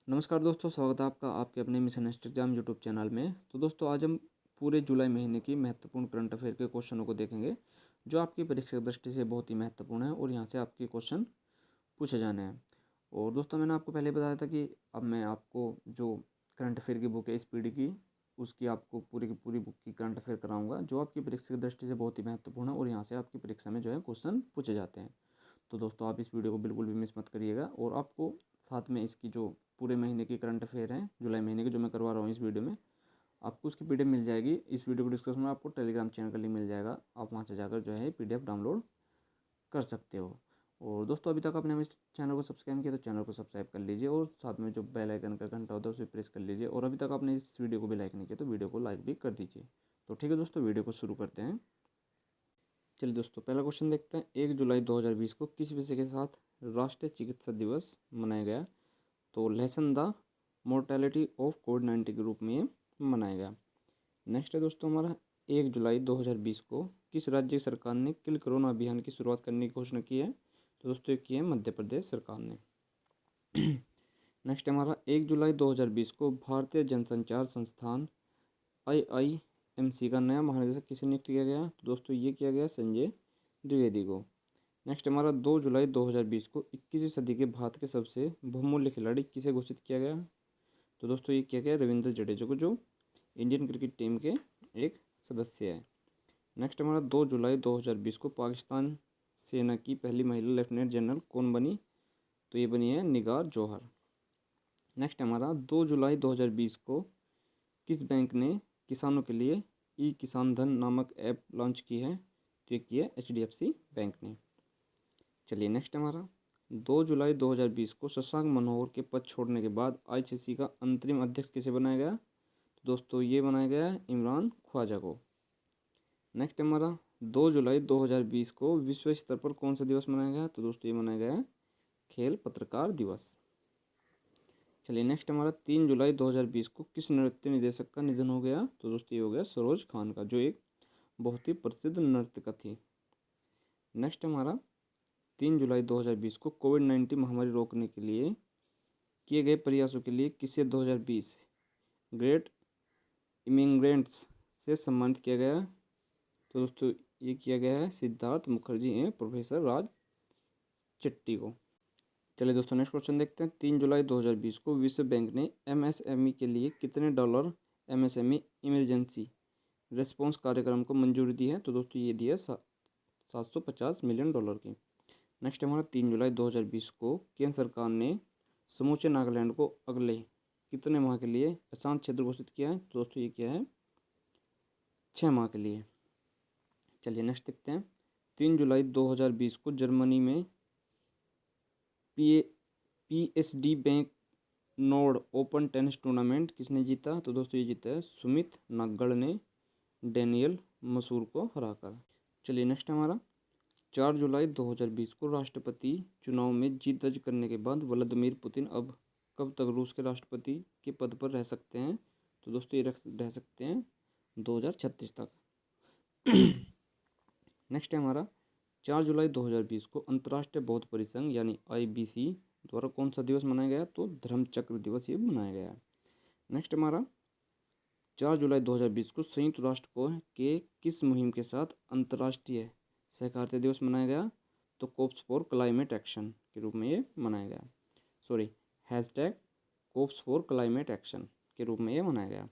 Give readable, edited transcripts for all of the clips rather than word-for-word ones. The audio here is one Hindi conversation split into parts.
नमस्कार दोस्तों, स्वागत है आपका आपके अपने मिशन इंस्टाग्राम यूट्यूब चैनल में। तो दोस्तों आज हम पूरे जुलाई महीने की महत्वपूर्ण करंट अफेयर के क्वेश्चनों को देखेंगे जो आपकी परीक्षा की दृष्टि से बहुत ही महत्वपूर्ण है और यहाँ से आपके क्वेश्चन पूछे जाने हैं। और दोस्तों मैंने आपको पहले बताया था कि अब मैं आपको जो करंट अफेयर की बुक है इस पीढ़ी की, उसकी आपको पूरी की पूरी बुक की करंट अफेयर कराऊंगा जो आपकी परीक्षा की दृष्टि से बहुत ही महत्वपूर्ण है और यहाँ से आपकी परीक्षा में जो है क्वेश्चन पूछे जाते हैं। तो दोस्तों आप इस वीडियो को बिल्कुल भी मिस मत करिएगा और आपको साथ में इसकी जो पूरे महीने की करंट अफेयर हैं जुलाई महीने की जो मैं करवा रहा हूँ इस वीडियो में, आपको उसकी पीडीएफ मिल जाएगी। इस वीडियो को डिस्क्रिप्शन में आपको टेलीग्राम चैनल का लिंक मिल जाएगा, आप वहाँ से जाकर जो है पीडीएफ डाउनलोड कर सकते हो। और दोस्तों अभी तक आपने हमें इस चैनल को सब्सक्राइब किया तो चैनल को सब्सक्राइब कर लीजिए और साथ में जो बेल आइकन का घंटा होता है उसे प्रेस कर लीजिए। और अभी तक आपने इस वीडियो को भी लाइक नहीं किया तो वीडियो को लाइक भी कर दीजिए। तो ठीक है दोस्तों, वीडियो को शुरू करते हैं। चलिए दोस्तों पहला क्वेश्चन देखते हैं। 1 जुलाई 2020 को किस विषय के साथ राष्ट्रीय चिकित्सा दिवस मनाया गया? तो लेसन द मोर्टेलिटी ऑफ कोविड-19 के रूप में ये मनाया गया। नेक्स्ट है दोस्तों हमारा 1 जुलाई 2020 को किस राज्य सरकार ने किल कोरोना अभियान की शुरुआत करने की घोषणा की है? तो दोस्तों ये की है मध्य प्रदेश सरकार ने। नेक्स्ट हमारा 1 जुलाई 2020 को भारतीय जनसंचार संस्थान IIMC का नया महानिदेशक किसे नियुक्त किया गया? तो दोस्तों ये किया गया संजय द्विवेदी को। नेक्स्ट हमारा 2 जुलाई 2020 को 21वीं सदी के भारत के सबसे बहुमूल्य खिलाड़ी किसे घोषित किया गया? तो दोस्तों ये किया गया रविंद्र जडेजा को, जो इंडियन क्रिकेट टीम के एक सदस्य है। नेक्स्ट हमारा 2 जुलाई 2020 को पाकिस्तान सेना की पहली महिला लेफ्टिनेंट जनरल कौन बनी? तो ये बनी है निगार जौहर। नेक्स्ट हमारा 2 जुलाई 2020 को किस बैंक ने किसानों के लिए ई किसान धन नामक ऐप लॉन्च की है? तो ये की है HDFC बैंक ने। चलिए नेक्स्ट हमारा 2 जुलाई 2020 को शशांक मनोहर के पद छोड़ने के बाद ICC का अंतरिम अध्यक्ष किसे बनाया गया? तो दोस्तों ये बनाया गया है इमरान ख्वाजा को। नेक्स्ट हमारा 2 जुलाई 2020 को विश्व स्तर पर कौन सा दिवस मनाया गया? तो दोस्तों ये मनाया गया है खेल पत्रकार दिवस। चलिए नेक्स्ट हमारा 3 जुलाई 2020 को किस नृत्य निदेशक का निधन हो गया? तो दोस्तों ये हो गया सरोज खान का, जो एक बहुत ही प्रसिद्ध नर्तक थी। नेक्स्ट हमारा 3 जुलाई 2020 को कोविड-19 महामारी रोकने के लिए किए गए प्रयासों के लिए किसे 2020 ग्रेट इमिग्रेंट्स से सम्मानित किया गया? तो दोस्तों ये किया गया है सिद्धार्थ मुखर्जी एवं प्रोफेसर राज चट्टी को। चलिए दोस्तों नेक्स्ट क्वेश्चन देखते हैं। 3 जुलाई 2020 को विश्व बैंक ने MSME के लिए कितने डॉलर MSME इमरजेंसी रिस्पॉन्स कार्यक्रम को मंजूरी दी है? तो दोस्तों ये दी है 750 मिलियन डॉलर की। नेक्स्ट हमारा 3 जुलाई 2020 को केंद्र सरकार ने समूचे नागालैंड को अगले कितने माह के लिए अशांत क्षेत्र घोषित किया है? तो दोस्तों ये किया है 6 माह के लिए। चलिए नेक्स्ट देखते हैं। 3 जुलाई 2020 को जर्मनी में PSD bank node open tennis tournament किसने जीता? तो दोस्तों ये जीता है सुमित नागल ने डेनियल मसूर को हराकर। चलिए नेक्स्ट हमारा 4 जुलाई 2020 को राष्ट्रपति चुनाव में जीत दर्ज करने के बाद व्लादिमीर पुतिन अब कब तक रूस के राष्ट्रपति के पद पर रह सकते हैं? तो दोस्तों ये रह सकते हैं 2036 तक। नेक्स्ट है हमारा 4 जुलाई 2020 को अंतर्राष्ट्रीय बौद्ध परिसंघ यानी IBC द्वारा कौन सा दिवस मनाया गया? तो धर्मचक्र दिवस ये मनाया गया है। नेक्स्ट हमारा 4 जुलाई 2020 को संयुक्त राष्ट्र को के किस मुहिम के साथ अंतर्राष्ट्रीय सहकारिता दिवस मनाया गया? तो कोप्स फॉर क्लाइमेट एक्शन के रूप में ये मनाया गया। Hashtag cops for climate action के रूप में ये मनाया गया।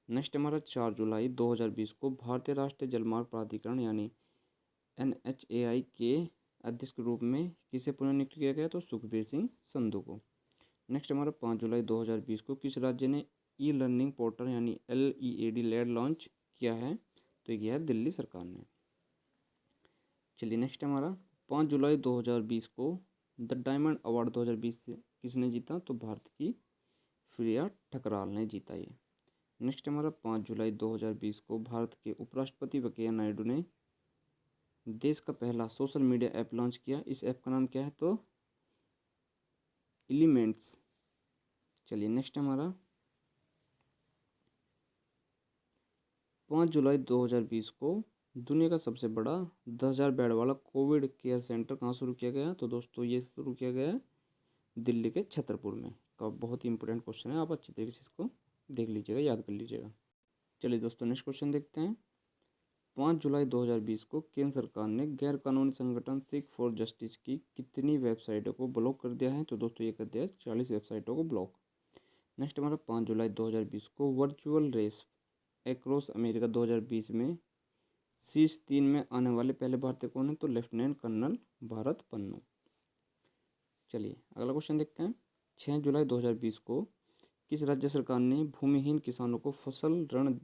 नेक्स्ट हमारा 4 जुलाई 2020 को भारतीय राष्ट्रीय जलमार्ग प्राधिकरण यानी NHAI के अध्यक्ष के रूप में किसे पुनर्नियुक्त किया गया? तो सुखबीर सिंह संधू को। नेक्स्ट हमारा 5 जुलाई 2020 को किस राज्य ने ई लर्निंग पोर्टल यानी LEAD लैड लॉन्च किया है? तो ये किया है दिल्ली सरकार ने। चलिए नेक्स्ट हमारा 5 जुलाई 2020 को द डायमंड अवार्ड 2020 से किसने जीता? तो भारत की प्रिया ठकराल ने जीता ये। नेक्स्ट हमारा 5 जुलाई 2020 को भारत के उपराष्ट्रपति वेंकैया नायडू ने देश का पहला सोशल मीडिया ऐप लॉन्च किया। इस ऐप का नाम क्या है? तो एलिमेंट्स। चलिए नेक्स्ट हमारा 5 जुलाई 2020 को दुनिया का सबसे बड़ा 10,000 बेड वाला कोविड केयर सेंटर कहाँ शुरू किया गया? तो दोस्तों ये शुरू किया गया है दिल्ली के छतरपुर में। का बहुत ही इंपॉर्टेंट क्वेश्चन है, आप अच्छी तरीके से इसको देख लीजिएगा, याद कर लीजिएगा। चलिए दोस्तों नेक्स्ट क्वेश्चन देखते हैं। 5 जुलाई 2020 को केंद्र सरकार ने गैर कानूनी संगठन सिख फॉर जस्टिस की कितनी वेबसाइटों को ब्लॉक कर दिया है? तो दोस्तों ये कर दिया है 40 वेबसाइटों को ब्लॉक। नेक्स्ट हमारा 5 जुलाई 2020 को वर्चुअल रेस एक्रॉस अमेरिका 2020 में शीर्ष 3 में आने वाले पहले भारतीय कौन है? तो लेफ्टिनेंट कर्नल भारत पन्नू। चलिए अगला क्वेश्चन देखते हैं। 6 जुलाई 2020 को किस राज्य सरकार ने भूमिहीन किसानों को फसल ऋण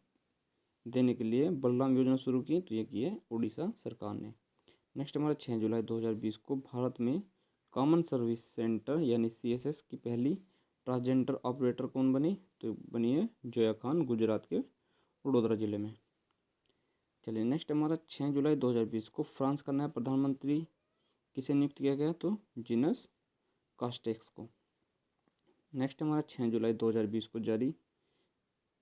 देने के लिए बलराम योजना शुरू की? तो ये की है उड़ीसा सरकार ने। नेक्स्ट हमारा 6 जुलाई 2020 को भारत में कॉमन सर्विस सेंटर यानी CSS की पहली ट्रांसजेंडर ऑपरेटर कौन बनी? तो बनी है जोया खान, गुजरात के वडोदरा जिले में। चलिए नेक्स्ट हमारा 6 जुलाई 2020 को फ्रांस का नया प्रधानमंत्री किसे नियुक्त किया गया? तो जीनस कास्टेक्स को। नेक्स्ट हमारा 6 जुलाई 2020 को जारी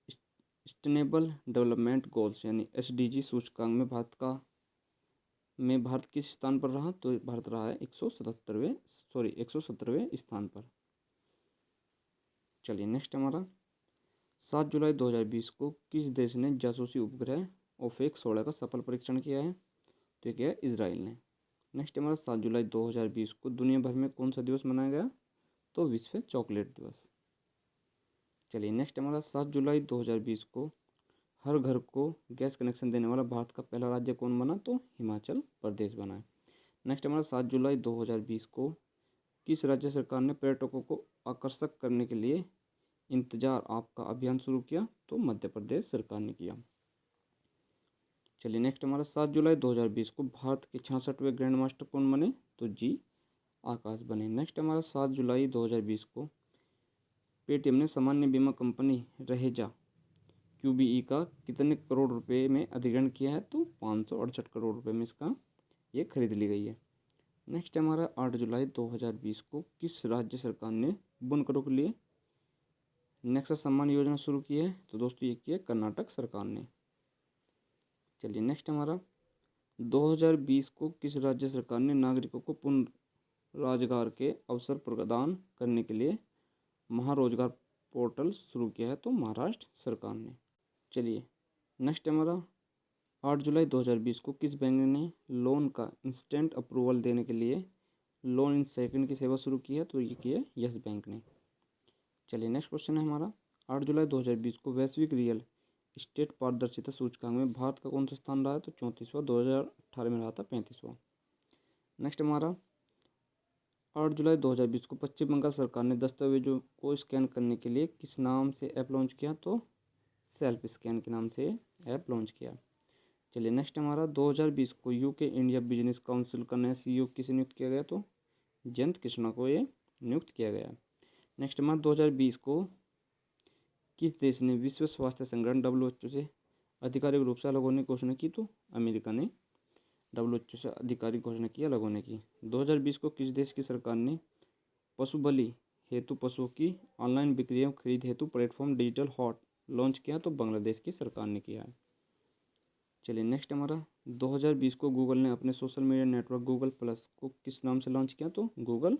सस्टेनेबल डेवलपमेंट गोल्स यानी SDG सूचकांक में भारत किस स्थान पर रहा? तो भारत रहा है 117वें स्थान पर। चलिए नेक्स्ट हमारा 7 जुलाई 2020 को किस देश ने जासूसी उपग्रह ओफेक 16 का सफल परीक्षण किया है? तो क्या है इजराइल ने। नेक्स्ट हमारा 7 जुलाई 2020 को दुनिया भर में कौन सा दिवस मनाया गया? तो विश्व चॉकलेट दिवस। चलिए नेक्स्ट हमारा 7 जुलाई 2020 को हर घर को गैस कनेक्शन देने वाला भारत का पहला राज्य कौन बना? तो हिमाचल प्रदेश बना है। नेक्स्ट हमारा 7 जुलाई 2020 को किस राज्य सरकार ने पर्यटकों को आकर्षक करने के लिए इंतजार आपका अभियान शुरू किया? तो मध्य प्रदेश सरकार ने किया। चलिए नेक्स्ट हमारा 7 जुलाई 2020 को भारत के 66वें ग्रैंड मास्टर कौन बने? तो जी आकाश बने। नेक्स्ट हमारा 7 जुलाई 2020 को पेटीएम ने सामान्य बीमा कंपनी रहेजा QBE का कितने करोड़ रुपए में अधिग्रहण किया है? तो 568 करोड़ रुपए में इसका ये खरीद ली गई है। नेक्स्ट हमारा 8 जुलाई 2020 को किस राज्य सरकार ने बुनकरों के लिए नेक्सस सम्मान योजना शुरू की है? तो दोस्तों ये की है कर्नाटक सरकार ने। चलिए नेक्स्ट हमारा 2020 को किस राज्य सरकार ने नागरिकों को पूर्ण रोजगार के अवसर प्रदान करने के लिए महारोजगार पोर्टल शुरू किया है? तो महाराष्ट्र सरकार ने। चलिए नेक्स्ट हमारा 8 जुलाई 2020 को किस बैंक ने लोन का इंस्टेंट अप्रूवल देने के लिए लोन इन सेकंड की सेवा शुरू की है? तो ये की है यस बैंक ने। चलिए नेक्स्ट क्वेश्चन है हमारा 8 जुलाई 2020 को वैश्विक रियल स्टेट पारदर्शिता सूचकांक में भारत का कौन सा स्थान रहा है? तो 34वां, 2018 में रहा था 35वां। नेक्स्ट हमारा 8 जुलाई 2020 को पश्चिम बंगाल सरकार ने दस्तावेजों को स्कैन करने के लिए किस नाम से ऐप लॉन्च किया? तो सेल्फ स्कैन के नाम से ऐप लॉन्च किया। चलिए नेक्स्ट हमारा 2020 को यूके इंडिया बिजनेस काउंसिल का नया CEO किसे नियुक्त किया गया? तो जयंत कृष्णा को ये नियुक्त किया गया। नेक्स्ट हमारा 2020 को किस देश ने विश्व स्वास्थ्य संगठन WHO से आधिकारिक रूप से अलग होने की घोषणा की? तो अमेरिका ने WHO से आधिकारिक घोषणा की अलग होने की। 2020 को किस देश की सरकार ने पशु बलि हेतु पशुओं की ऑनलाइन बिक्री एवं खरीद हेतु प्लेटफॉर्म डिजिटल हॉट लॉन्च किया? तो बांग्लादेश की सरकार ने किया है। चलिए नेक्स्ट हमारा 2020 को गूगल ने अपने social media network Google plus को किस नाम से लॉन्च किया? तो गूगल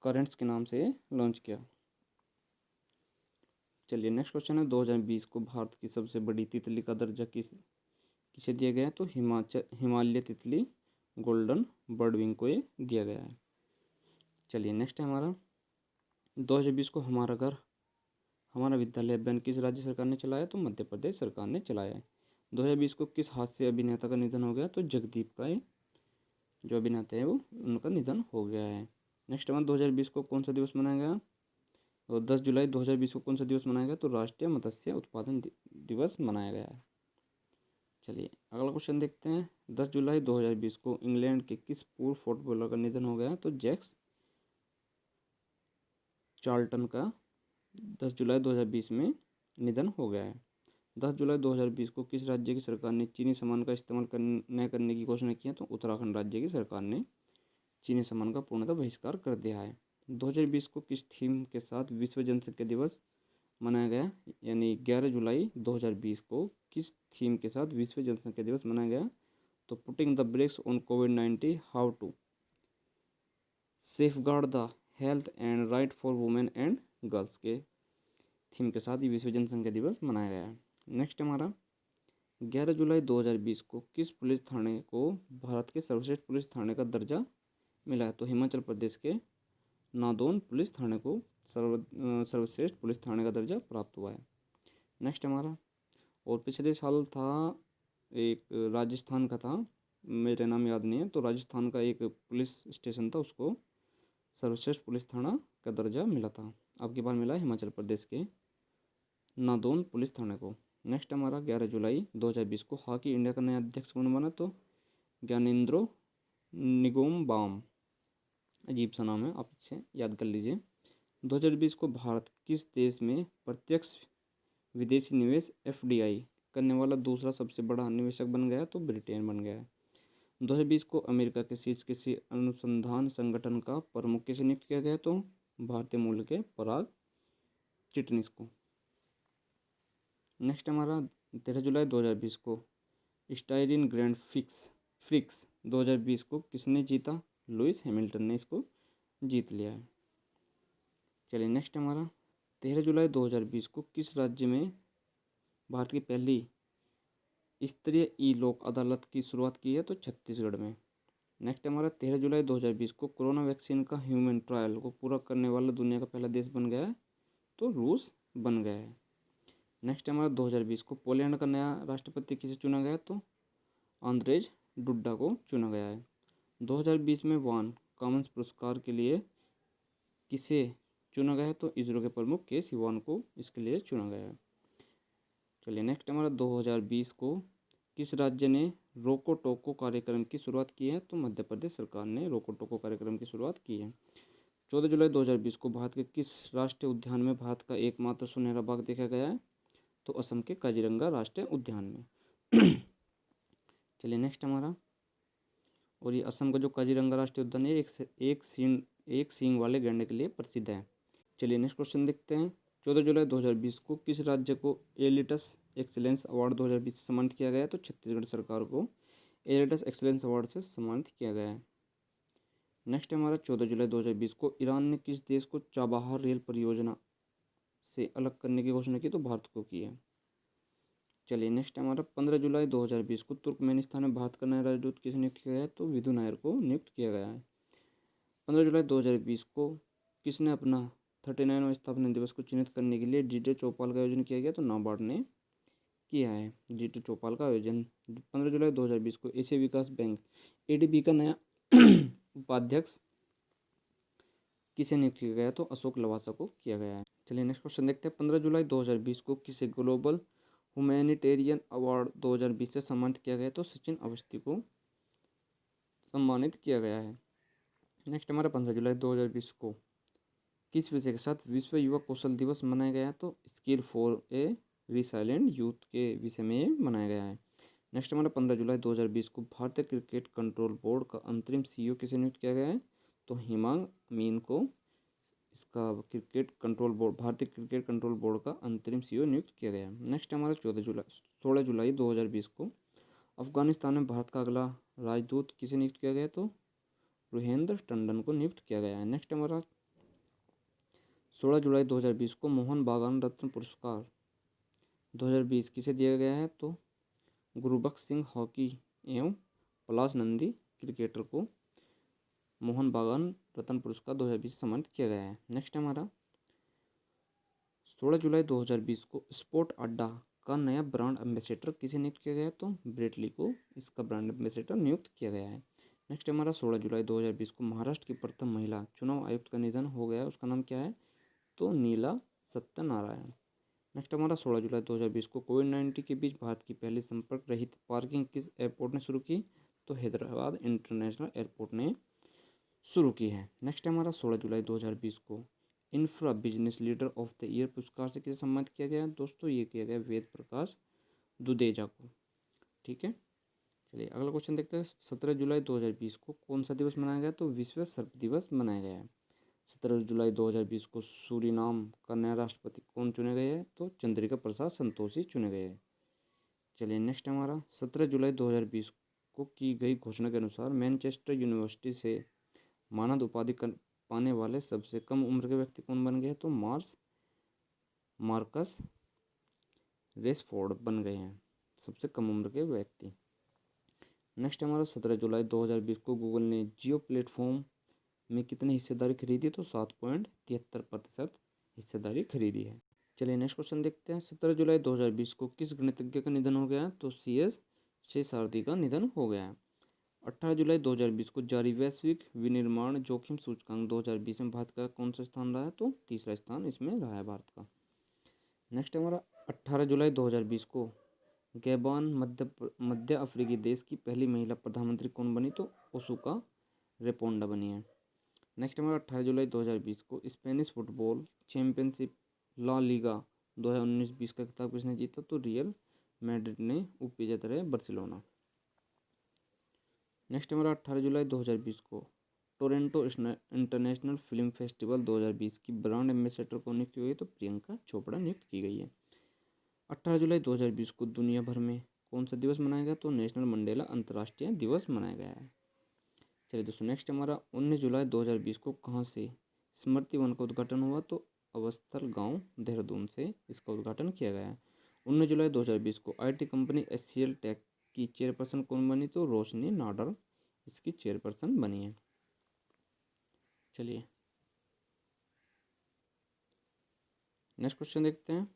करेंट्स के नाम से लॉन्च किया। चलिए नेक्स्ट क्वेश्चन है 2020 को भारत की सबसे बड़ी तितली का दर्जा किसे दिया गया है? तो हिमालय तितली गोल्डन बर्डविंग को ये दिया गया है। चलिए नेक्स्ट है हमारा 2020 को हमारा घर हमारा विद्यालय अभियान किस राज्य सरकार ने चलाया? तो मध्य प्रदेश सरकार ने चलाया है। 2020 को किस हास्य अभिनेता का निधन हो गया? तो जगदीप का जो अभिनेता है वो उनका निधन हो गया है। नेक्स्ट हमारा 2020 को कौन सा दिवस मनाया गया? और 10 जुलाई 2020 को कौन सा दिवस मनाया गया? तो राष्ट्रीय मत्स्य उत्पादन दिवस मनाया गया है। चलिए अगला क्वेश्चन देखते हैं। 10 जुलाई 2020 को इंग्लैंड के किस पूर्व फुटबॉलर का निधन हो गया? तो जैक्स चार्ल्टन का 10 जुलाई 2020 में निधन हो गया है। 10 जुलाई 2020 को किस राज्य की सरकार ने चीनी सामान का इस्तेमाल न करने की घोषणा की है? तो उत्तराखंड राज्य की सरकार ने चीनी सामान का पूर्णतः बहिष्कार कर दिया है। 2020 को किस थीम के साथ विश्व जनसंख्या दिवस मनाया गया? यानी 11 जुलाई 2020 को किस थीम के साथ विश्व जनसंख्या दिवस मनाया गया? तो पुटिंग द ब्रेक्स ऑन कोविड-19 how to safeguard the health and right for women and girls के थीम के साथ ये विश्व जनसंख्या दिवस मनाया गया है। नेक्स्ट हमारा 11 जुलाई 2020 को किस पुलिस थाने को भारत के सर्वश्रेष्ठ पुलिस थाने का दर्जा मिला है? तो हिमाचल प्रदेश के नादौन पुलिस थाने को सर्वश्रेष्ठ पुलिस थाने का दर्जा प्राप्त हुआ है। नेक्स्ट हमारा, और पिछले साल था एक राजस्थान का था, मेरे नाम याद नहीं है, तो राजस्थान का एक पुलिस स्टेशन था, उसको सर्वश्रेष्ठ पुलिस थाना का दर्जा मिला था। अब की बार मिला है हिमाचल प्रदेश के नादौन पुलिस थाने को। नेक्स्ट हमारा 11 जुलाई 2020 को हॉकी इंडिया का नया अध्यक्ष कौन बना? तो ज्ञानेंद्रो निगोम्बाम, अजीब सा नाम है, आप इसे याद कर लीजिए। 2020 को भारत किस देश में प्रत्यक्ष विदेशी निवेश एफडीआई करने वाला दूसरा सबसे बड़ा निवेशक बन गया? तो ब्रिटेन बन गया है। 2020 को अमेरिका के शीर्ष किसी अनुसंधान संगठन का प्रमुख किसे नियुक्त किया गया? तो भारतीय मूल के पराग चिटनिस को। नेक्स्ट हमारा 13 जुलाई 2020 को स्टाइरिन ग्रैंड फ्रिक्स 2020 को किसने जीता? लुइस हैमिल्टन ने इसको जीत लिया है। चलिए नेक्स्ट हमारा 13 जुलाई 2020 को किस राज्य में भारत की पहली स्तरीय ई लोक अदालत की शुरुआत की है? तो छत्तीसगढ़ में। नेक्स्ट हमारा 13 जुलाई 2020 को कोरोना वैक्सीन का ह्यूमन ट्रायल को पूरा करने वाला दुनिया का पहला देश बन गया है? तो रूस बन गया है। नेक्स्ट हमारा 2020 को पोलैंड का नया राष्ट्रपति किसे चुना गया? तो आंद्रेज डुड्डा को चुना गया है। 2020 में वान कॉमन्स पुरस्कार के लिए किसे चुना गया है? तो इसरो के प्रमुख के सिवान को इसके लिए चुना गया है। चलिए नेक्स्ट हमारा 2020 को किस राज्य ने रोको टोको कार्यक्रम की शुरुआत की है? तो मध्य प्रदेश सरकार ने रोको टोको कार्यक्रम की शुरुआत की है। 14 जुलाई 2020 को भारत के किस राष्ट्रीय उद्यान में भारत का एकमात्र सुनहरा बाघ देखा गया है? तो असम के काजीरंगा राष्ट्रीय उद्यान में। चलिए नेक्स्ट हमारा, और ये असम का जो काजीरंगा राष्ट्रीय उद्यान है एक सींग वाले गैंडे के लिए प्रसिद्ध है। चलिए नेक्स्ट क्वेश्चन देखते हैं। 14 जुलाई 2020 को किस राज्य को एलिटस एक्सीलेंस अवार्ड 2020 से सम्मानित किया गया है? तो छत्तीसगढ़ सरकार को एलिटस एक्सीलेंस अवार्ड से सम्मानित किया गया है। नेक्स्ट हमारा 14 जुलाई 2020 को ईरान ने किस देश को चाबहार रेल परियोजना से अलग करने की घोषणा की? तो भारत को की है। चलिए नेक्स्ट हमारा 15 जुलाई 2020 को तुर्कमेनिस्तान में भारत का नया राजदूत किसे नियुक्त किया गया है? तो विधु नायर को नियुक्त किया गया है। 15 जुलाई 2020 को किसने अपना 39वां स्थापना दिवस को चिन्हित करने के लिए जीटे चौपाल का आयोजन किया गया? तो नाबार्ड ने किया है जीटे चौपाल का आयोजन। 15 जुलाई 2020 को एशिया विकास बैंक एडीबी का नया उपाध्यक्ष किसे नियुक्त किया गया? तो अशोक लवासा को किया गया है। चलिए नेक्स्ट क्वेश्चन देखते हैं। 15 जुलाई 2020 को किसे ग्लोबल ह्यूमैनिटेरियन अवार्ड 2020 से सम्मानित किया गया? तो सचिन अवस्थी को सम्मानित किया गया है। नेक्स्ट हमारा 15 जुलाई 2020 को किस विषय के साथ विश्व युवा कौशल दिवस मनाया गया है? तो skill for a resilient youth के विषय में ये मनाया गया है। नेक्स्ट हमारा 15 जुलाई 2020 को भारतीय क्रिकेट कंट्रोल बोर्ड का अंतरिम सीईओ किसे नियुक्त किया गया है? तो हिमांग अमीन को इसका भारतीय क्रिकेट कंट्रोल बोर्ड का अंतरिम सीईओ नियुक्त किया गया है। नेक्स्ट हमारा 16 जुलाई 2020 को अफगानिस्तान में भारत का अगला राजदूत किसे नियुक्त किया गया? तो रोहिंद्र टंडन को नियुक्त किया गया है। नेक्स्ट हमारा 16 जुलाई 2020 को मोहन बागान रत्न पुरस्कार 2020 किसे दिया गया है? तो गुरबख्श सिंह हॉकी एवं पलाश नंदी क्रिकेटर को मोहन बागान रत्न पुरस्कार 2020 से सम्मानित किया गया है। नेक्स्ट हमारा 16 जुलाई 2020 को स्पोर्ट अड्डा का नया ब्रांड एम्बेसडर किसे नियुक्त किया गया है? तो ब्रेटली को इसका ब्रांड एम्बेसडर नियुक्त किया गया है। नेक्स्ट हमारा 16 जुलाई 2020 को महाराष्ट्र की प्रथम महिला चुनाव आयुक्त का निधन हो गया, उसका नाम क्या है? तो नीला सत्यनारायण। नेक्स्ट हमारा 16 जुलाई 2020 को कोविड-19 के बीच भारत की पहली संपर्क रहित पार्किंग किस एयरपोर्ट ने शुरू की? तो हैदराबाद इंटरनेशनल एयरपोर्ट ने शुरू की है। नेक्स्ट हमारा 16 जुलाई 2020 को infra business leader of the year पुरस्कार से किसे सम्मानित किया गया? दोस्तों ये किया गया वेद प्रकाश दुदेजा को। ठीक है, चलिए अगला क्वेश्चन देखते हैं। 17 जुलाई 2020 को कौन सा दिवस मनाया गया? तो विश्व सर्प दिवस मनाया गया है। 17 जुलाई 2020 को सूरीनाम का नया राष्ट्रपति कौन चुने गए हैं? तो चंद्रिका प्रसाद संतोषी चुने गए हैं। चलिए नेक्स्ट हमारा 17 जुलाई 2020 को की गई घोषणा के अनुसार मैनचेस्टर यूनिवर्सिटी से मानद उपाधि पाने वाले सबसे कम उम्र के व्यक्ति कौन बन गए? तो मार्कस रेशफोर्ड बन गए हैं सबसे कम उम्र के व्यक्ति। नेक्स्ट हमारा 17 जुलाई 2020 को गूगल ने जियो प्लेटफॉर्म में कितनी हिस्सेदारी खरीदी? तो 7.73% हिस्सेदारी खरीदी है। चलिए नेक्स्ट क्वेश्चन देखते हैं। 17 जुलाई 2020 को किस गणितज्ञ का निधन हो गया? तो CS शेषाद्रि का निधन हो गया है। 18 जुलाई 2020 को जारी वैश्विक विनिर्माण जोखिम सूचकांक 2020 में भारत का कौन सा स्थान रहा है? तो तीसरा स्थान इसमें रहा है भारत का। नेक्स्ट हमारा 18 जुलाई 2020 को गैबॉन मध्य अफ्रीकी देश की पहली महिला प्रधानमंत्री कौन बनी? तो ओसुका रेपोंडा बनी है। नेक्स्ट हमारा 18 जुलाई 2020 को Spanish football championship La Liga 2019-20 का खिताब किसने जीता? तो रियल मैड्रिड ने उपविजेता रहे बार्सिलोना। नेक्स्ट हमारा 18 जुलाई 2020 को टोरंटो इंटरनेशनल फिल्म फेस्टिवल 2020 की ब्रांड एम्बेसडर को नियुक्त की गई? तो प्रियंका चोपड़ा नियुक्त की गई है। 18 जुलाई 2020 को दुनिया भर में कौन सा दिवस मनाया गया? तो नेशनल मंडेला अंतर्राष्ट्रीय दिवस मनाया गया है। चलिए दोस्तों नेक्स्ट हमारा 19 जुलाई 2020 को कहाँ से स्मृति वन का उद्घाटन हुआ? तो अवस्थल गांव देहरादून से इसका उद्घाटन किया गया है। 19 जुलाई 2020 को IT कंपनी HCL टेक की चेयरपर्सन कौन बनी? तो रोशनी नाडर इसकी चेयरपर्सन बनी है। चलिए नेक्स्ट क्वेश्चन देखते हैं।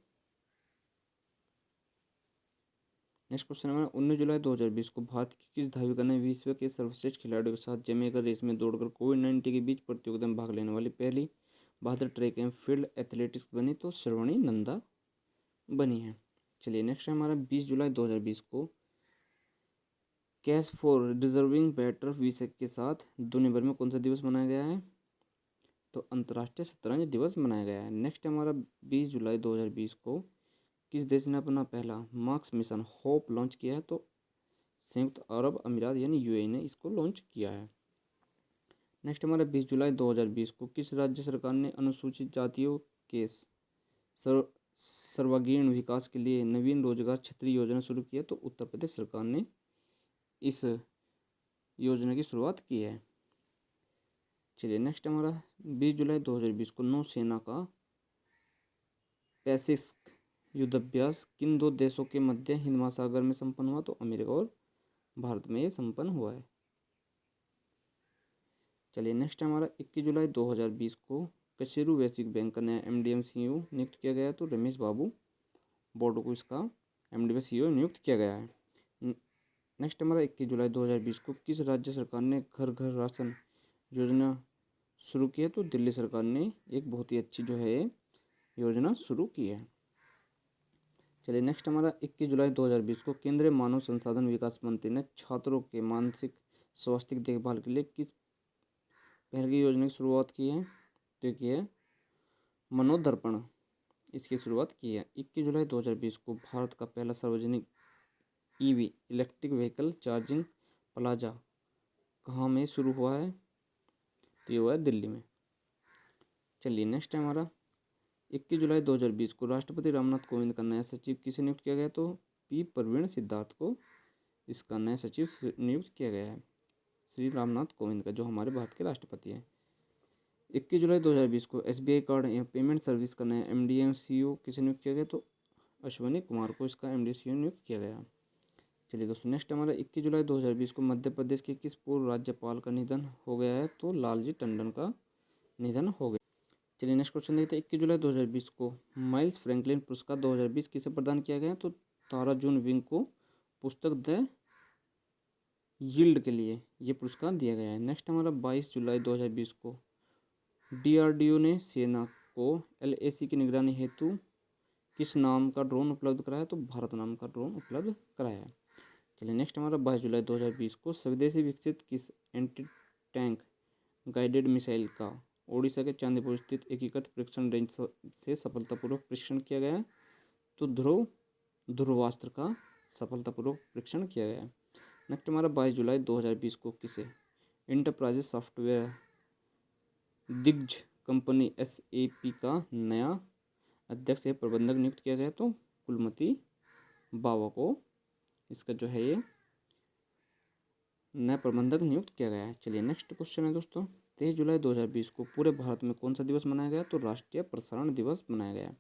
नेक्स्ट क्वेश्चन हमारा 19 जुलाई 2020 को भारत की किस धाविका ने विश्व के सर्वश्रेष्ठ खिलाड़ियों के साथ जमेगा रेस में दौड़कर कोविड-19 के बीच प्रतियोगिता में भाग लेने वाली पहली भारतीय ट्रैक एंड फील्ड एथलेटिक्स बनी? तो श्रवणी नंदा बनी है। चलिए नेक्स्ट है हमारा 20 जुलाई 2020 को कैश फॉर डिजर्विंग बेटर विषय के साथ दुनिया भर में कौन सा दिवस मनाया गया है? तो अंतर्राष्ट्रीय शतरंज दिवस मनाया गया है। नेक्स्ट हमारा 20 जुलाई 2020 को किस देश ने अपना पहला मार्स मिशन होप लॉन्च किया है? तो संयुक्त अरब अमीरात यानी UAE ने इसको लॉन्च किया है। नेक्स्ट हमारा 20 जुलाई 2020 को किस राज्य सरकार ने अनुसूचित जातियों के सर्वांगीण विकास के लिए नवीन रोजगार छतरी योजना शुरू की है? तो उत्तर प्रदेश सरकार ने इस योजना की शुरुआत की है। चलिए नेक्स्ट हमारा 20 जुलाई 2020 को नौसेना का पैसिफिक युद्धाभ्यास किन दो देशों के मध्य हिंद महासागर में संपन्न हुआ? तो अमेरिका और भारत में ये संपन्न हुआ है। चलिए नेक्स्ट हमारा 21 जुलाई 2020 को कशेरू वैश्विक बैंक का नया MD CEO नियुक्त किया गया है? तो रमेश बाबू बोर्ड को इसका MD CEO नियुक्त किया गया है। नेक्स्ट हमारा 21 जुलाई 2020 को किस राज्य सरकार ने घर घर राशन योजना शुरू की है? तो दिल्ली सरकार ने एक बहुत ही अच्छी जो है योजना शुरू की है। चलिए नेक्स्ट हमारा 21 जुलाई 2020 को केंद्रीय मानव संसाधन विकास मंत्री ने छात्रों के मानसिक स्वास्थ्य की देखभाल के लिए किस पहल की योजना की शुरुआत की है? तो ये है मनोदर्पण, इसकी शुरुआत की है। 21 जुलाई 2020 को भारत का पहला सार्वजनिक EV electric vehicle charging plaza कहाँ में शुरू हुआ है? तो ये हुआ है दिल्ली में। चलिए नेक्स्ट है हमारा 21 जुलाई 2020 को राष्ट्रपति रामनाथ कोविंद का नया सचिव किसे नियुक्त किया गया? तो P प्रवीण सिद्धार्थ को इसका नया सचिव नियुक्त किया गया है, श्री रामनाथ कोविंद का, जो हमारे भारत के राष्ट्रपति हैं। 21 जुलाई 2020 को SBI कार्ड एवं पेमेंट सर्विस का नया MD CEO किसे नियुक्त किया गया? तो अश्वनी कुमार को इसका MD CEO नियुक्त किया गया। चलिए दोस्तों नेक्स्ट हमारा 21 जुलाई 2020 को मध्य प्रदेश के किस पूर्व राज्यपाल का निधन हो गया है? तो लालजी टंडन का निधन हो गया। चलिए नेक्स्ट क्वेश्चन देखते हैं। 21 जुलाई 2020 को माइल्स फ्रैंकलिन पुरस्कार 2020 किसे प्रदान किया गया? तो तारा जून विंग को पुस्तक द यील्ड के लिए ये पुरस्कार दिया गया है। नेक्स्ट हमारा 22 जुलाई 2020 को DRDO ने सेना को LAC की निगरानी हेतु किस नाम का ड्रोन उपलब्ध कराया? तो भारत नाम का ड्रोन उपलब्ध कराया है। चलिए नेक्स्ट हमारा 22 जुलाई 2020 को स्वदेशी विकसित किस एंटी टैंक गाइडेड मिसाइल का ओडिशा के चांदीपुर स्थित एकीकृत परीक्षण रेंज से सफलतापूर्वक परीक्षण किया गया है? तो ध्रुवास्त्र का सफलतापूर्वक परीक्षण किया गया है। नेक्स्ट हमारा 22 जुलाई 2020 को किसे इंटरप्राइजेज सॉफ्टवेयर दिग्गज कंपनी SAP का नया अध्यक्ष या प्रबंधक नियुक्त किया गया? तो कुलमती बावा को इसका जो है ये नया प्रबंधक नियुक्त किया गया है। चलिए नेक्स्ट क्वेश्चन है दोस्तों, 23 जुलाई 2020 को पूरे भारत में कौन सा दिवस मनाया गया? तो राष्ट्रीय प्रसारण दिवस मनाया गया।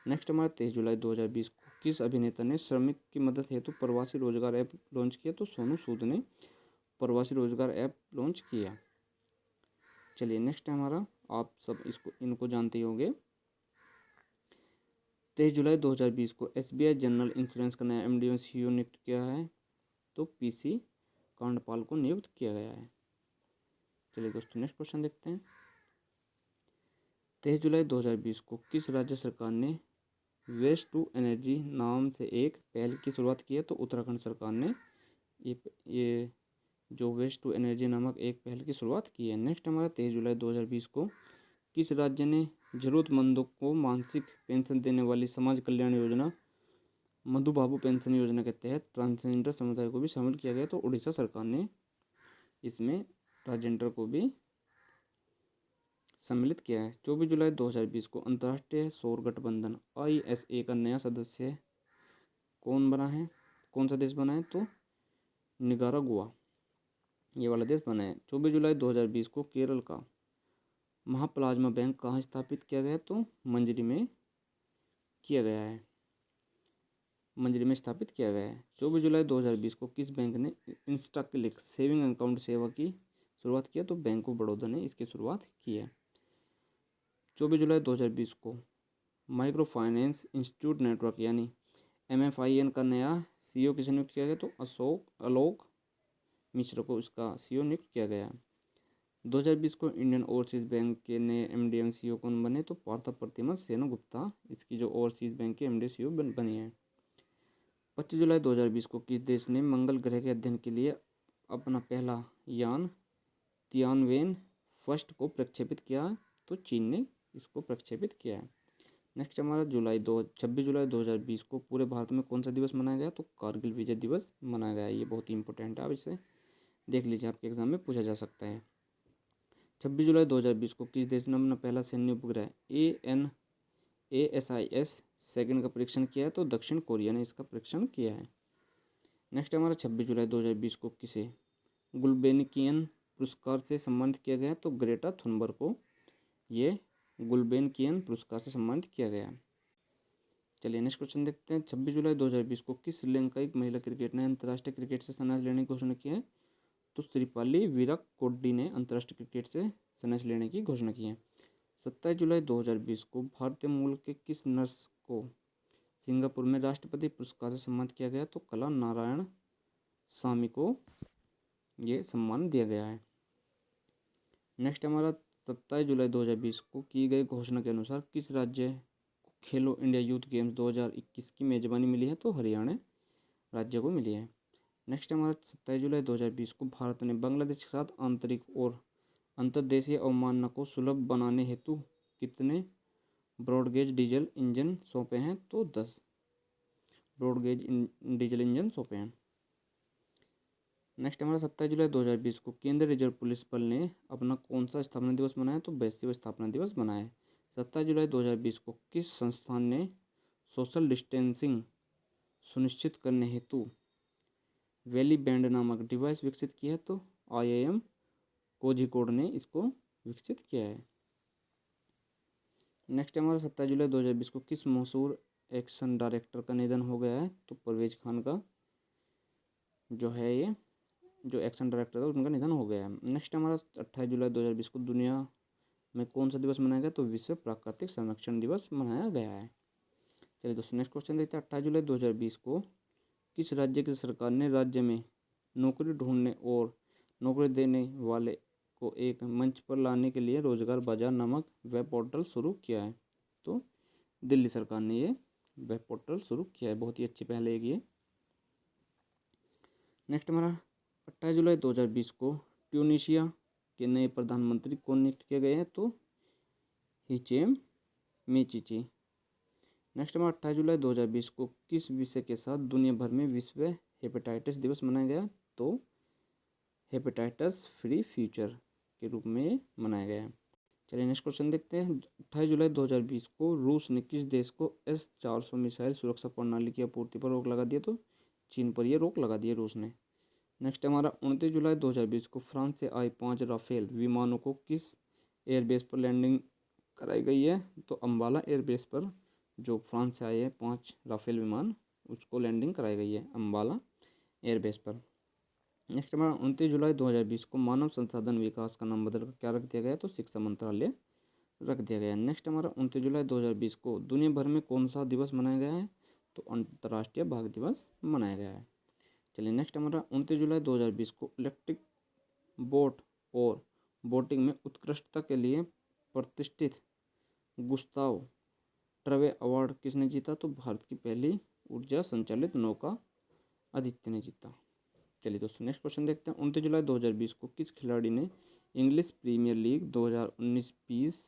नेक्स्ट हमारा 23 जुलाई 2020 को किस अभिनेता ने श्रमिक की मदद हेतु प्रवासी रोजगार ऐप लॉन्च किया? तो सोनू सूद ने प्रवासी रोजगार ऐप लॉन्च किया। चलिए नेक्स्ट है हमारा, आप सब इनको जानते ही होंगे। 23 जुलाई 2020 को SBI जनरल इंश्योरेंस का नया MD और CEO नियुक्त किया है? तो PC कांडपाल को नियुक्त किया गया है। चलिए दोस्तों नेक्स्ट क्वेश्चन देखते हैं। 23 जुलाई 2020 को किस राज्य सरकार ने वेस्ट टू एनर्जी नाम से एक पहल की शुरुआत की है? तो उत्तराखंड सरकार ने ये जो वेस्ट टू एनर्जी नामक एक पहल की शुरुआत की है। नेक्स्ट हमारा 23 जुलाई 2020 को किस राज्य ने जरूरतमंदों को मासिक पेंशन देने वाली समाज कल्याण योजना मधु बाबू पेंशन योजना के तहत ट्रांसजेंडर समुदाय को भी शामिल किया गया? तो उड़ीसा सरकार ने इसमें ट्रांसजेंडर को भी सम्मिलित किया है। 24 जुलाई 2020 को अंतर्राष्ट्रीय सौर गठबंधन ISA का नया सदस्य कौन बना है? कौन सा देश बना है? तो निकारागुआ ये वाला देश बना है। 24 जुलाई 2020 को केरल का महाप्लाज्मा बैंक कहाँ स्थापित किया गया? तो मंजरी में किया गया है, मंजरी में स्थापित किया गया है। 24 जुलाई 2020 को किस बैंक ने इंस्टा क्लिक सेविंग अकाउंट सेवा की शुरुआत किया? तो बैंक ऑफ बड़ौदा ने इसकी शुरुआत की है। 24 जुलाई 2020 को माइक्रो फाइनेंस इंस्टीट्यूट नेटवर्क यानी MFIN का नया CEO किसे नियुक्त किया गया? तो आलोक मिश्र को इसका CEO नियुक्त किया गया। 2020 को इंडियन ओवरसीज बैंक के नए MD और CEO कौन बने? तो पार्था प्रतिमा सेनगुप्ता इसकी जो ओवरसीज बैंक के MD CEO बनी है। 25 जुलाई 2020 को किस देश ने मंगल ग्रह के अध्ययन के लिए अपना पहला यान तियानवेन फर्स्ट को प्रक्षेपित किया? तो चीन ने इसको प्रक्षेपित किया है। नेक्स्ट हमारा 26 जुलाई 2020 को पूरे भारत में कौन सा दिवस मनाया गया? तो कारगिल विजय दिवस मनाया गया। ये बहुत ही इंपॉर्टेंट है, आप इसे देख लीजिए, आपके एग्जाम में पूछा जा सकता है। 26 जुलाई 2020 को किस देश ने अपना पहला सैन्य उपग्रह ANASIS सेकंड का परीक्षण किया है? तो दक्षिण कोरिया ने इसका परीक्षण किया है। नेक्स्ट हमारा 26 जुलाई 2020 को किसे गुल्बेनकियन पुरस्कार से सम्मानित किया गया? तो ग्रेटा थुनबर्ग को ये गुल्बेनकियन पुरस्कार से सम्मानित किया गया। चलिए नेक्स्ट क्वेश्चन देखते हैं। 26 जुलाई 2020 को किस श्रीलंकाई महिला क्रिकेट ने अंतर्राष्ट्रीय क्रिकेट से संन्यास लेने की घोषणा की है? तो श्रीपाली विराकोडी ने अंतर्राष्ट्रीय क्रिकेट से संन्यास लेने की घोषणा की है। 27 जुलाई 2020 को भारतीय मूल के किस नर्स को सिंगापुर में राष्ट्रपति पुरस्कार से सम्मानित किया गया? तो कला नारायण स्वामी को ये सम्मान दिया गया है। नेक्स्ट हमारा 27 जुलाई 2020 को की गई घोषणा के अनुसार किस राज्य को खेलो इंडिया यूथ गेम्स 2021 की मेजबानी मिली है? तो हरियाणा राज्य को मिली है। नेक्स्ट हमारा 27 जुलाई 2020 को भारत ने बांग्लादेश के साथ आंतरिक और अंतर्देशीय अवमानना को सुलभ बनाने हेतु कितने ब्रॉडगेज डीजल इंजन सौंपे हैं? तो 10 ब्रॉडगेज डीजल इंजन सौंपे हैं। नेक्स्ट हमारा 27 जुलाई 2020 को केंद्रीय रिजर्व पुलिस बल ने अपना कौन सा स्थापना दिवस मनाया? तो 82वां स्थापना दिवस मनाया है। 27 जुलाई 2020 को किस संस्थान ने सोशल डिस्टेंसिंग सुनिश्चित करने हेतु वैली बैंड नामक डिवाइस विकसित किया है? तो IIM कोझिकोड ने इसको विकसित किया है। नेक्स्ट हमारा 27 जुलाई 2020 को किस मशहूर एक्शन डायरेक्टर का निधन हो गया है? तो परवेज खान का जो है ये जो एक्शन डायरेक्टर था उनका निधन हो गया है। नेक्स्ट हमारा 28 जुलाई 2020 को दुनिया में कौन सा दिवस मनाया गया? तो विश्व प्राकृतिक संरक्षण दिवस मनाया गया है। चलिए दोस्तों नेक्स्ट क्वेश्चन देखते हैं। 28 जुलाई 2020 को किस राज्य की सरकार ने राज्य में नौकरी ढूंढने और नौकरी देने वाले को एक मंच पर लाने के लिए रोजगार बाजार नामक वेब पोर्टल शुरू किया है? तो दिल्ली सरकार ने ये वेब पोर्टल शुरू किया है। बहुत ही अच्छी पहल है ये। नेक्स्ट हमारा 28 जुलाई 2020 को ट्यूनीशिया के नए प्रधानमंत्री कौन नियुक्त किए गए हैं? तो हिचेम मेचिची। नेक्स्ट हमारा 28 जुलाई 2020 को किस विषय के साथ दुनिया भर में विश्व हेपेटाइटिस दिवस मनाया गया? तो हेपेटाइटिस फ्री फ्यूचर के रूप में मनाया गया है। चलिए नेक्स्ट क्वेश्चन देखते हैं। 28 जुलाई 2020 को रूस ने किस देश को S-400 मिसाइल सुरक्षा प्रणाली की आपूर्ति पर रोक लगा दिया? तो चीन पर यह रोक लगा दी है रूस ने। नेक्स्ट हमारा 29 जुलाई 2020 को फ्रांस से आए 5 राफेल विमानों को किस एयरबेस पर लैंडिंग कराई गई है? तो अम्बाला एयरबेस पर जो फ्रांस से आए हैं 5 राफेल विमान, उसको लैंडिंग कराई गई है अम्बाला एयरबेस पर। नेक्स्ट हमारा 29 जुलाई 2020 को मानव संसाधन विकास का नाम बदलकर क्या रख दिया गया? तो शिक्षा मंत्रालय रख दिया गया है। नेक्स्ट हमारा 29 जुलाई 2020 को दुनिया भर में कौन सा दिवस मनाया गया है? तो अंतर्राष्ट्रीय बाघ दिवस मनाया गया है। चलिए नेक्स्ट हमारा 29 जुलाई 2020 को इलेक्ट्रिक बोट और बोटिंग में उत्कृष्टता के लिए प्रतिष्ठित गुस्ताव ट्रवे अवार्ड किसने जीता? तो भारत की पहली ऊर्जा संचालित नौका आदित्य ने जीता। चलिए दोस्तों नेक्स्ट क्वेश्चन देखते हैं। 29 जुलाई 2020 को किस खिलाड़ी ने इंग्लिश प्रीमियर लीग 2019-20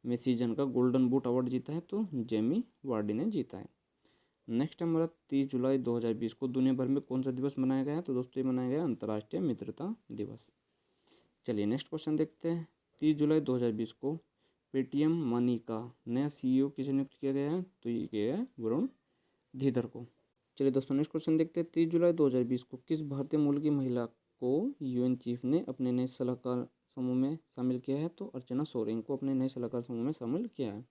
में सीजन का गोल्डन बूट अवार्ड जीता है? तो जेमी वार्डी ने जीता है। नेक्स्ट हमारा 30 जुलाई 2020 को दुनिया भर में कौन सा दिवस मनाया गया है? तो दोस्तों ये मनाया गया अंतर्राष्ट्रीय मित्रता दिवस। चलिए नेक्स्ट क्वेश्चन देखते हैं। 30 जुलाई 2020 को पेटीएम मनी का नया CEO किसे नियुक्त किया गया है? तो ये किया है वरुण धीधर को। चलिए दोस्तों नेक्स्ट क्वेश्चन देखते हैं। 30 जुलाई 2020 को किस भारतीय मूल की महिला को UN चीफ ने अपने नए सलाहकार समूह में शामिल किया है? तो अर्चना सोरेन को अपने नए सलाहकार समूह में शामिल किया है।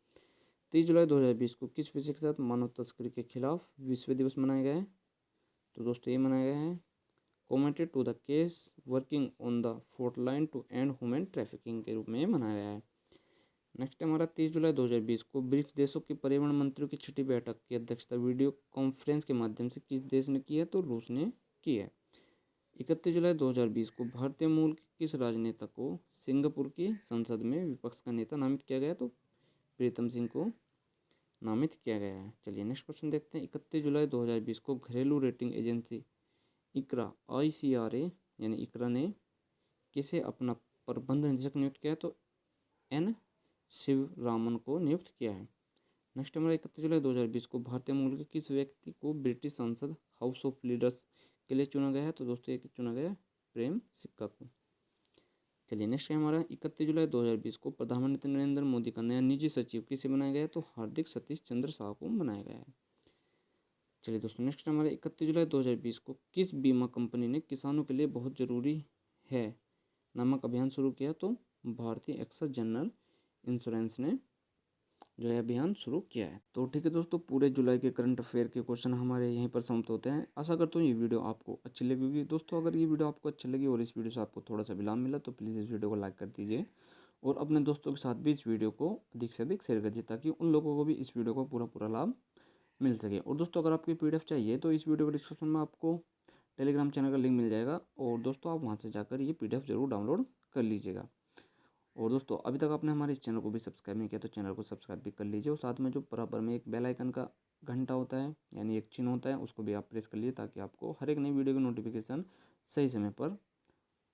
30 जुलाई 2020 को किस विषय के साथ मानव तस्करी के खिलाफ विश्व दिवस मनाया गया है? तो दोस्तों ये मनाया गया है committed to the cause working on the frontline to end human trafficking के रूप में मनाया गया है। नेक्स्ट हमारा 30 जुलाई 2020 को ब्रिक्स देशों के परिवहन मंत्रियों की छठी बैठक की अध्यक्षता वीडियो कॉन्फ्रेंस के माध्यम से किस देश ने की है? तो रूस ने की है। 31 जुलाई 2020 को भारतीय मूल के किस राजनेता को सिंगापुर की संसद में विपक्ष का नेता नामित किया गया? तो प्रीतम सिंह को नामित किया गया है। चलिए नेक्स्ट क्वेश्चन देखते हैं। 31 जुलाई 2020 को घरेलू रेटिंग एजेंसी इकरा ICRA यानी इकरा ने किसे अपना प्रबंध निदेशक नियुक्त किया है? तो N शिवरामन को नियुक्त किया है। नेक्स्ट हमारा 31 जुलाई 2020 को भारतीय मूल के किस व्यक्ति को ब्रिटिश संसद हाउस ऑफ लीडर्स के लिए चुना गया है? तो दोस्तों ये चुना गया प्रेम सिक्का को। चलिए नेक्स्ट है हमारा 31 जुलाई 2020 को प्रधानमंत्री नरेंद्र मोदी का नया निजी सचिव किसे बनाया गया है? तो हार्दिक सतीश चंद्र शाह को बनाया गया है। चलिए दोस्तों नेक्स्ट हमारा 31 जुलाई 2020 को किस बीमा कंपनी ने किसानों के लिए बहुत ज़रूरी है नामक अभियान शुरू किया? तो भारतीय एक्सेस जनरल इंश्योरेंस ने जो है अभियान शुरू किया है। तो ठीक है दोस्तों, पूरे जुलाई के करंट अफेयर के क्वेश्चन हमारे यहीं पर समाप्त होते हैं। आशा करता हूँ ये वीडियो आपको अच्छी लगी होगी। दोस्तों अगर ये वीडियो आपको अच्छी लगी और इस वीडियो से आपको थोड़ा सा भी लाभ मिला तो प्लीज़ इस वीडियो को लाइक कर दीजिए और अपने दोस्तों के साथ भी इस वीडियो को अधिक से अधिक शेयर करिए ताकि उन लोगों को भी इस वीडियो का पूरा लाभ मिल सके। और दोस्तों अगर आपको PDF चाहिए तो इस वीडियो के डिस्क्रिप्शन में आपको टेलीग्राम चैनल का लिंक मिल जाएगा और दोस्तों आप वहाँ से जाकर ये PDF जरूर डाउनलोड कर लीजिएगा। और दोस्तों अभी तक आपने हमारे इस चैनल को भी सब्सक्राइब नहीं किया तो चैनल को सब्सक्राइब भी कर लीजिए और साथ में जो बराबर में एक बेल आइकन का घंटा होता है यानी एक चिन्ह होता है उसको भी आप प्रेस कर लीजिए ताकि आपको हर एक नई वीडियो की नोटिफिकेशन सही समय पर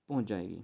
पहुंच जाएगी।